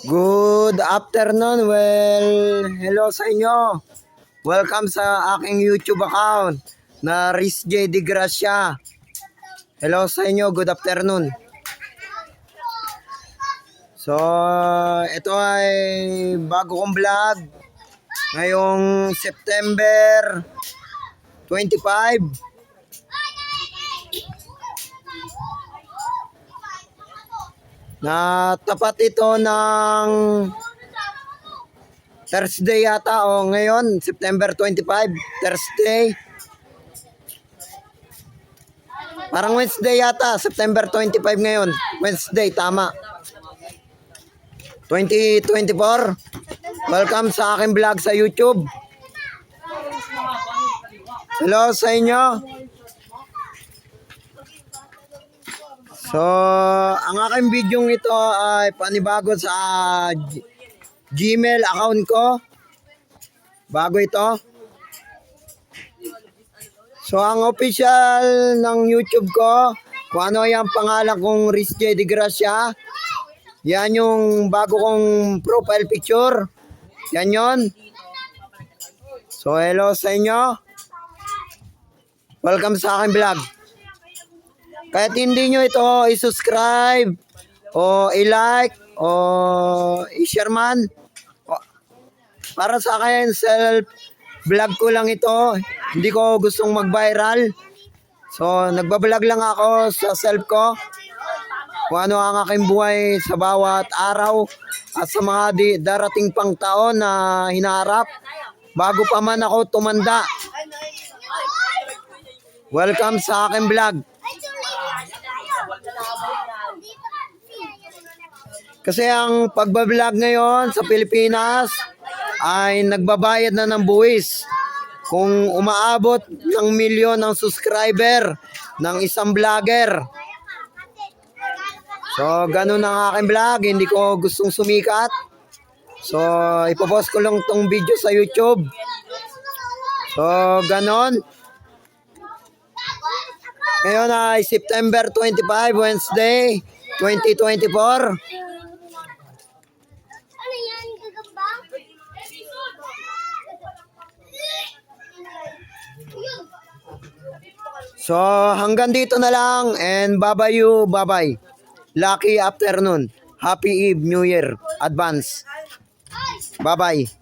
Good afternoon. Hello sa inyo. Welcome sa aking YouTube account na Riz J. De Gracia. Hello sa inyo. Good afternoon. So, ito ay bago kong vlog. Ngayong September 25. Na tapat ito ng Thursday yata o ngayon September 25, Thursday. Parang Wednesday yata, September 25 ngayon. Wednesday, tama. 2024. Welcome sa aking vlog sa YouTube. Hello sa inyo. So, ang aking video ito ay panibago sa Gmail account ko. Bago ito. So, ang official ng YouTube ko, kung ano yung pangalan kong Riz J. De Gracia, yan yung bago kong profile picture. Yan yon. So, hello sa inyo. Welcome sa aking vlog. Kahit hindi nyo ito i-subscribe o i-like o i-share man. Para sa akin, self-vlog ko lang ito. Hindi ko gustong mag-viral. So, nagbablog lang ako sa self ko. Kung ano ang aking buhay sa bawat araw at sa mga darating pang taon na hinaharap bago pa man ako tumanda. Welcome sa aking vlog. Kasi ang pagbablog ngayon sa Pilipinas ay nagbabayad na ng buwis. Kung umaabot ng milyon ng subscriber ng isang vlogger. So, ganun ang aking vlog. Hindi ko gustong sumikat. So, ipopost ko lang tong video sa YouTube. So, ganun. Ngayon ay September 25, Wednesday, 2024. So, hanggang dito na lang and bye-bye you, bye-bye. Lucky afternoon. Happy Eve, New Year, advance. Bye-bye.